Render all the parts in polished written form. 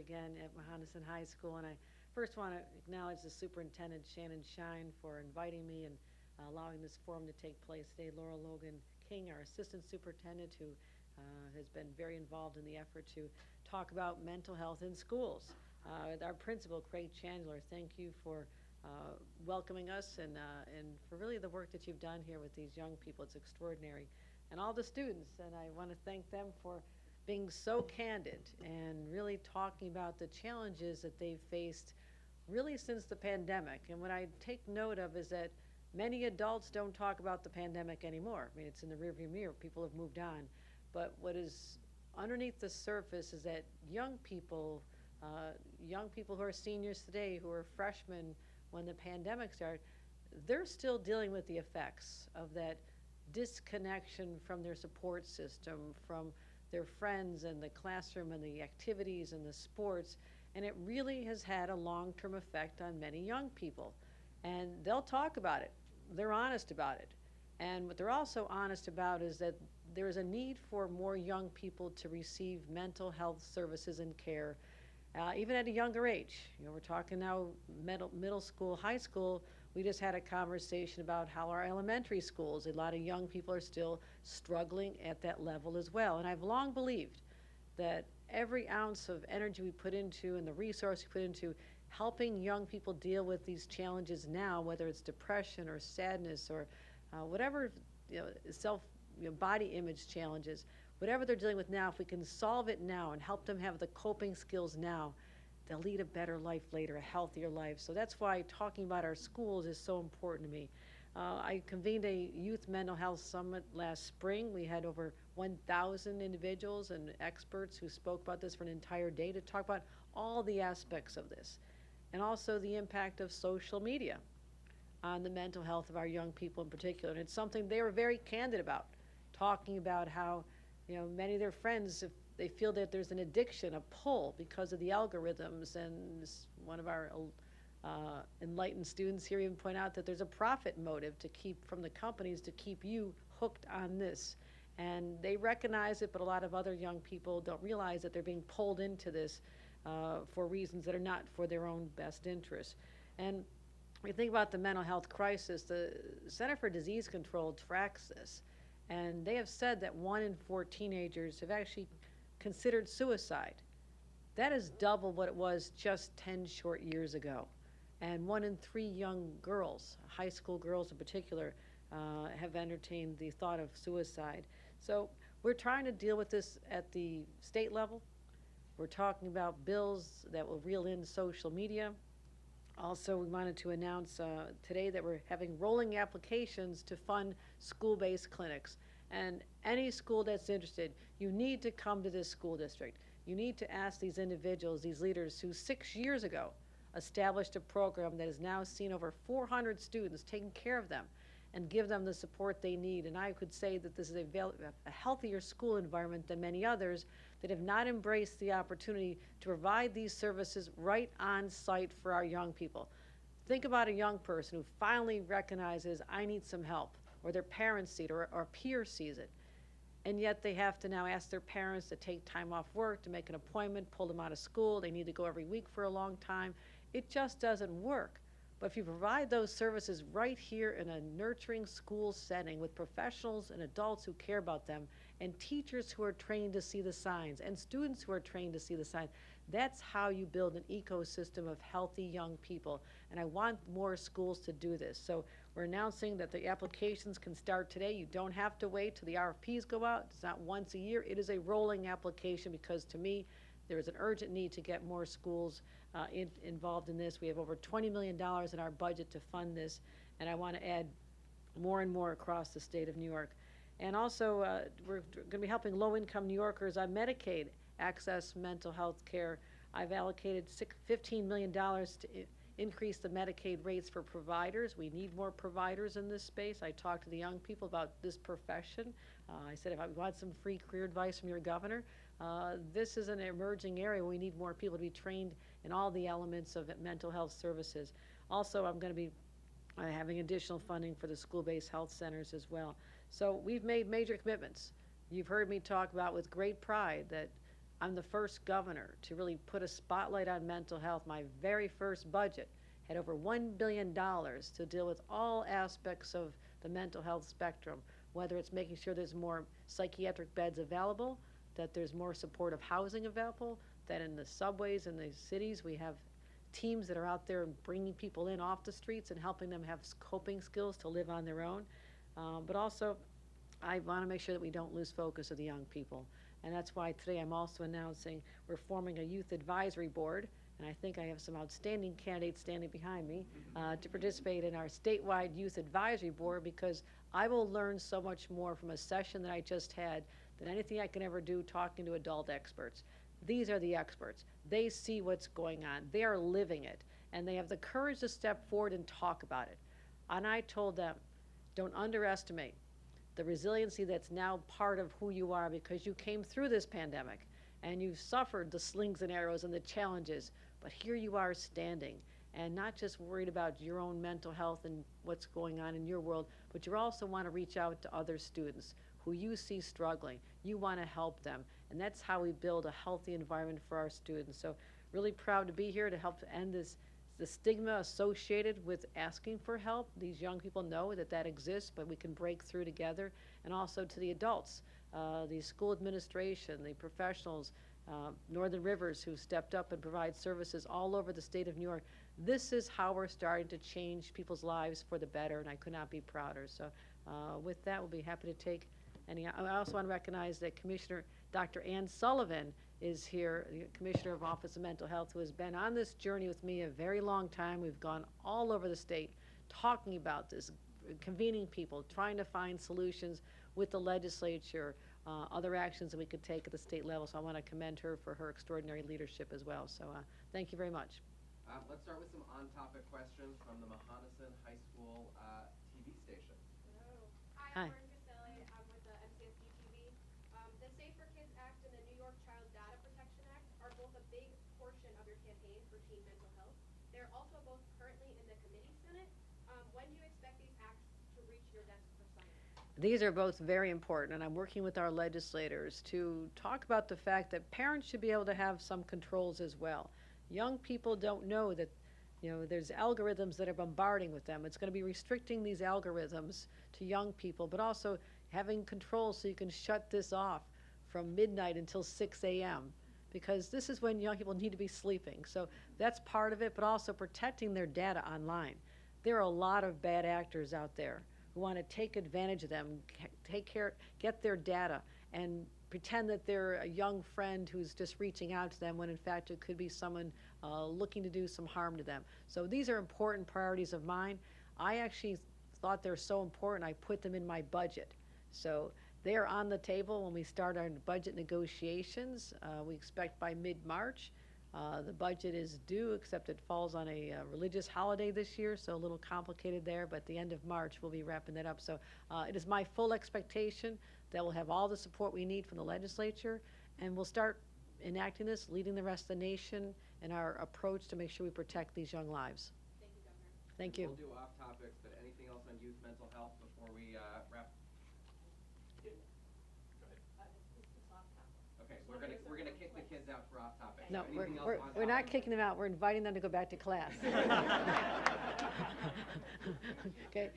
again at Mohonasen High School, and I first want to acknowledge the Superintendent Shannon Shine for inviting me and allowing this forum to take place today. Laura Logan King, our Assistant Superintendent, who has been very involved in the effort to talk about mental health in schools. Our principal, Craig Chandler, thank you for welcoming us and for really the work that you've done here with these young people. It's extraordinary. And all the students, and I want to thank them for being so candid and really talking about the challenges that they've faced really since the pandemic. And what I take note of is that many adults don't talk about the pandemic anymore. I mean, it's in the rearview mirror. People have moved on. But what is underneath the surface is that young people who are seniors today, who are freshmen when the pandemic started, they're still dealing with the effects of that disconnection from their support system, from their friends and the classroom and the activities and the sports, and it really has had a long-term effect on many young people. And they'll talk about it. They're honest about it. And what they're also honest about is that there is a need for more young people to receive mental health services and care, even at a younger age. You know, we're talking now middle school, high school. We just had a conversation about how our elementary schools, a lot of young people are still struggling at that level as well. And I've long believed that every ounce of energy we put into and the resource we put into helping young people deal with these challenges now, whether it's depression or sadness or whatever, body image challenges, whatever they're dealing with now, if we can solve it now and help them have the coping skills now, they'll lead a better life later, a healthier life. So that's why talking about our schools is so important to me. I convened a youth mental health summit last spring. We had over 1,000 individuals and experts who spoke about this for an entire day to talk about all the aspects of this, and also the impact of social media on the mental health of our young people in particular. And it's something they were very candid about, talking about how, many of their friends, if they feel that there's an addiction, a pull because of the algorithms. And one of our enlightened students here even point out that there's a profit motive to keep from the companies to keep you hooked on this. And they recognize it, but a lot of other young people don't realize that they're being pulled into this for reasons that are not for their own best interest. And when you think about the mental health crisis, the Center for Disease Control tracks this, and they have said that 1 in 4 teenagers have actually considered suicide. That is double what it was just 10 short years ago. And 1 in 3 young girls, high school girls in particular, have entertained the thought of suicide. So we're trying to deal with this at the state level. We're talking about bills that will reel in social media. Also, we wanted to announce today that we're having rolling applications to fund school-based clinics. And any school that's interested, you need to come to this school district. You need to ask these individuals, these leaders who 6 years ago established a program that has now seen over 400 students, taking care of them and give them the support they need. And I could say that this is a healthier school environment than many others that have not embraced the opportunity to provide these services right on site for our young people. Think about a young person who finally recognizes, I need some help, or their parents see it, or a peer sees it. And yet they have to now ask their parents to take time off work, to make an appointment, pull them out of school. They need to go every week for a long time. It just doesn't work. But if you provide those services right here in a nurturing school setting with professionals and adults who care about them, and teachers who are trained to see the signs, and students who are trained to see the signs, that's how you build an ecosystem of healthy young people. And I want more schools to do this. So we're announcing that the applications can start today. You don't have to wait till the RFPs go out. It's not once a year. It is a rolling application because, to me, there is an urgent need to get more schools involved in this. We have over $20 million in our budget to fund this, and I want to add more and more across the state of New York. And also, we're going to be helping low-income New Yorkers on Medicaid access mental health care. I've allocated $15 million to increase the Medicaid rates for providers. We need more providers in this space. I talked to the young people about this profession. I said, if I want some free career advice from your governor, this is an emerging area. We need more people to be trained in all the elements of mental health services. Also, I'm going to be having additional funding for the school-based health centers as well. So we've made major commitments. You've heard me talk about with great pride that I'm the first governor to really put a spotlight on mental health. My very first budget had over $1 billion to deal with all aspects of the mental health spectrum, whether it's making sure there's more psychiatric beds available, that there's more supportive housing available, that in the subways in the cities we have teams that are out there bringing people in off the streets and helping them have coping skills to live on their own. But also, I want to make sure that we don't lose focus of the young people. And that's why today I'm also announcing we're forming a youth advisory board, and I think I have some outstanding candidates standing behind me to participate in our statewide youth advisory board, because I will learn so much more from a session that I just had than anything I can ever do talking to adult experts. These are the experts. They see what's going on. They are living it, and they have the courage to step forward and talk about it. And I told them, don't underestimate the resiliency that's now part of who you are, because you came through this pandemic and you've suffered the slings and arrows and the challenges, but here you are standing and not just worried about your own mental health and what's going on in your world, but you also want to reach out to other students who you see struggling. You want to help them, and that's how we build a healthy environment for our students. So really proud to be here to help end the stigma associated with asking for help. These young people know that that exists, but we can break through together. And also to the adults, the school administration, the professionals, Northern Rivers, who stepped up and provide services all over the state of New York. This is how we're starting to change people's lives for the better, and I could not be prouder. So with that, we'll be happy to take any. I also want to recognize that Commissioner Dr. Ann Sullivan is here, the Commissioner of Office of Mental Health, who has been on this journey with me a very long time. We've gone all over the state talking about this, convening people, trying to find solutions with the legislature, other actions that we could take at the state level. So I want to commend her for her extraordinary leadership as well. So thank you very much. Let's start with some on-topic questions from the Mohonasen High School TV station. Hello. Hi. I'm with the WGRZ-TV. The Safe for Kids Act and the New York Child Data Protection Act are both a big portion of your campaign for teen mental health. They're also both currently in the committee senate. When do you expect these acts to reach your desk for signing? These are both very important, and I'm working with our legislators to talk about the fact that parents should be able to have some controls as well. Young people don't know that, there's algorithms that are bombarding with them. It's going to be restricting these algorithms to young people, but also having control so you can shut this off from midnight until 6 a.m. because this is when young people need to be sleeping. So that's part of it, but also protecting their data online. There are a lot of bad actors out there who want to take advantage of them, get their data, and pretend that they're a young friend who's just reaching out to them when in fact it could be someone looking to do some harm to them. So these are important priorities of mine. I actually thought they're so important I put them in my budget. So they're on the table when we start our budget negotiations. We expect by mid-March. The budget is due, except it falls on a religious holiday this year, so a little complicated there, but at the end of March we'll be wrapping that up. So it is my full expectation that we'll have all the support we need from the legislature, and we'll start enacting this, leading the rest of the nation in our approach to make sure we protect these young lives. Thank you, Governor. Thank you. We'll do off topics, but anything else on youth mental health before we wrap? Go ahead. Okay, we're gonna kick the kids out for off topics. No, So anything else on we're not topic? kicking them out. We're inviting them to go back to class. Okay.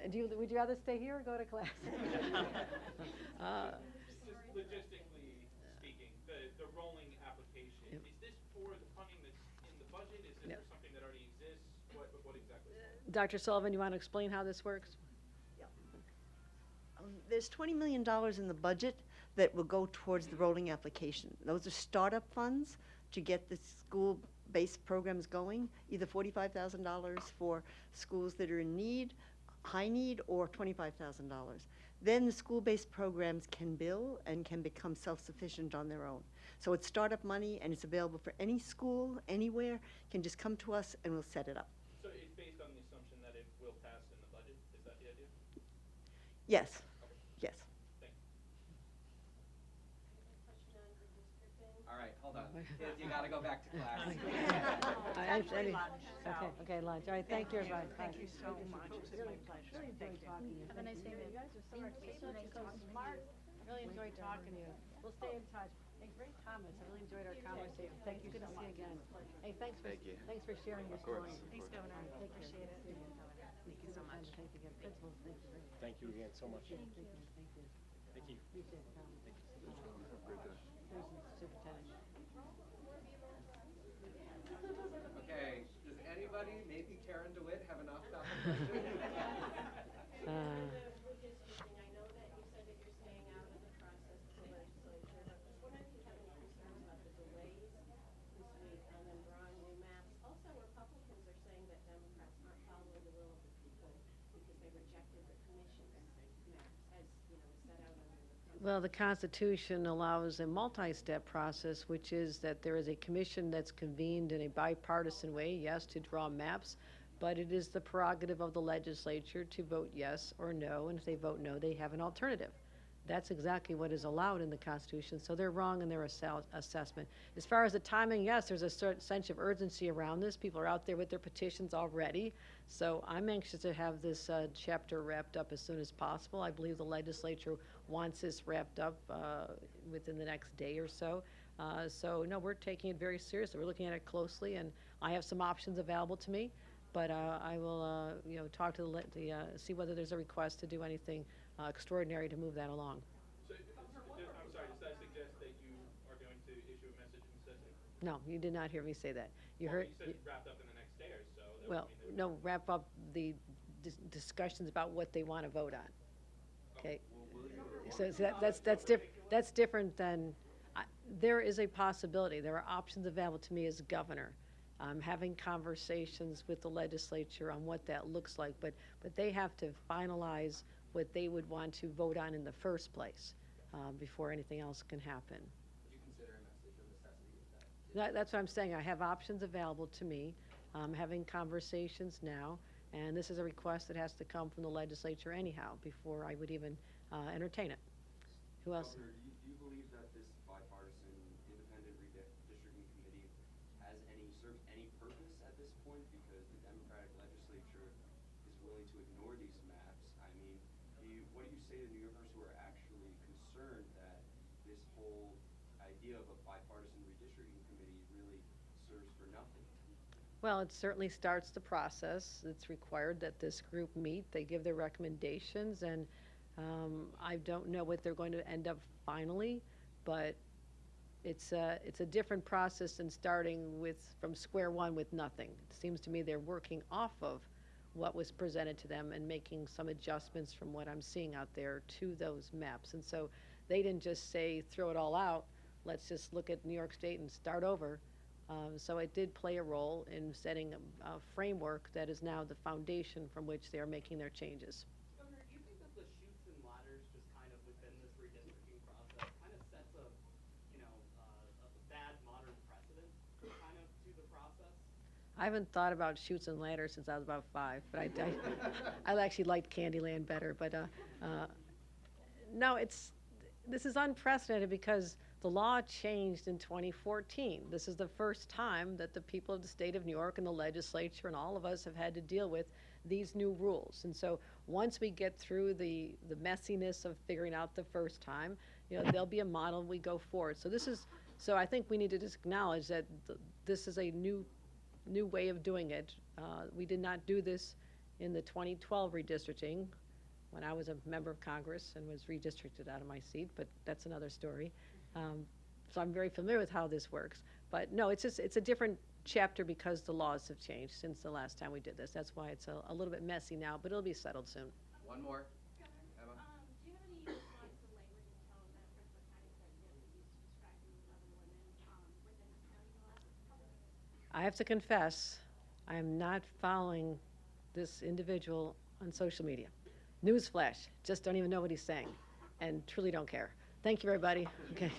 Would you rather stay here or go to class? Just logistically speaking, the rolling application, Yep. is this for the funding that's in the budget? Is it Yep. for something that already exists? What exactly is it? Dr. Sullivan, you want to explain how this works? There's $20 million in the budget that will go towards the rolling application. Those are startup funds to get the school-based programs going, either $45,000 for schools that are in need, high need, or $25,000. Then the school-based programs can bill and can become self-sufficient on their own. So it's startup money, and it's available for any school, anywhere, can just come to us and we'll set it up. So it's based on the assumption that it will pass in the budget? Is that the idea? Yes, Okay, yes. thanks. Question on redistricting. All right, hold on. Kids, you gotta go back to class. Okay, lunch. All right, thank you, everybody. Thank you so much. It's my pleasure. Really enjoyed talking to you. Have a nice day, You babe. guys are so articulate, so smart. Really enjoyed talking to you. We'll stay in touch. Hey, great comments. I really enjoyed our conversation. Thank you. Good to see you again. Hey, thanks for sharing your story. Thanks, Governor. Take care. Appreciate it. Thank you so much. Thank you again. Principals, thank you very much. Thank you again so much. Thank you. Thank you. Appreciate the comments. Superintendent. Okay, does anybody, maybe Karen DeWitt, have an off-topic question? Redistricting, I know that you said that you're staying out of the process with the legislature, but just wondering if you have any concerns about the delays this week on them drawing new maps. Also, Republicans are saying that Democrats aren't following the will of the people because they rejected the commission's maps as, set out under the process. Well, the Constitution allows a multi-step process, which is that there is a commission that's convened in a bipartisan way, yes, to draw maps, but it is the prerogative of the legislature to vote yes or no, and if they vote no, they have an alternative. That's exactly what is allowed in the Constitution, so they're wrong in their assessment. As far as the timing, yes, there's a certain sense of urgency around this. People are out there with their petitions already, so I'm anxious to have this chapter wrapped up as soon as possible. I believe the legislature wants this wrapped up within the next day or so. So, no, we're taking it very seriously. We're looking at it closely, and I have some options available to me, but I will, talk to see whether there's a request to do anything extraordinary to move that along. So, I'm sorry, does that suggest that you are going to issue a message from Sesame? No, you did not hear me say that. You Well, heard. you said wrapped up in the next day or so. That would Well, mean that- no, wrap up the discussions about what they want to vote on. Okay? So that's different than, there is a possibility, there are options available to me as governor. I'm having conversations with the legislature on what that looks like, but they have to finalize what they would want to vote on in the first place before anything else can happen. Would you consider a message of necessity with that? That's what I'm saying. I have options available to me. I'm having conversations now, and this is a request that has to come from the legislature anyhow before I would even entertain it. Who else? Governor, do you believe that this bipartisan independent redistricting committee serves any purpose at this point? Because the Democratic legislature is willing to ignore these maps. I mean, what do you say to New Yorkers who are actually concerned that this whole idea of a bipartisan redistricting committee really serves for nothing? Well, it certainly starts the process. It's required that this group meet. They give their recommendations, and I don't know what they're going to end up finally, but it's a different process than starting from square one with nothing. It seems to me they're working off of what was presented to them and making some adjustments from what I'm seeing out there to those maps. And so they didn't just say, throw it all out, let's just look at New York State and start over. So it did play a role in setting a framework that is now the foundation from which they are making their changes. Governor, do you think that the chutes and ladders just kind of within this redistricting process kind of sets a bad modern precedent kind of to the process? I haven't thought about chutes and ladders since I was about 5, but I actually liked Candyland better. But no, this is unprecedented because the law changed in 2014. This is the first time that the people of the state of New York and the legislature and all of us have had to deal with these new rules. And so once we get through the messiness of figuring out the first time, there'll be a model we go forward. So I think we need to just acknowledge that this is a new way of doing it. We did not do this in the 2012 redistricting when I was a member of Congress and was redistricted out of my seat, but that's another story. So I'm very familiar with how this works. But no, it's a different chapter because the laws have changed since the last time we did this. That's why it's a little bit messy now, but it'll be settled soon. One more. Emma? Do you have any response to language in the tone that Principal Kathy said that was used to describe the 11 women within the county in the last couple of weeks? I have to confess, I am not following this individual on social media. Newsflash, just don't even know what he's saying and truly don't care. Thank you, everybody. Okay.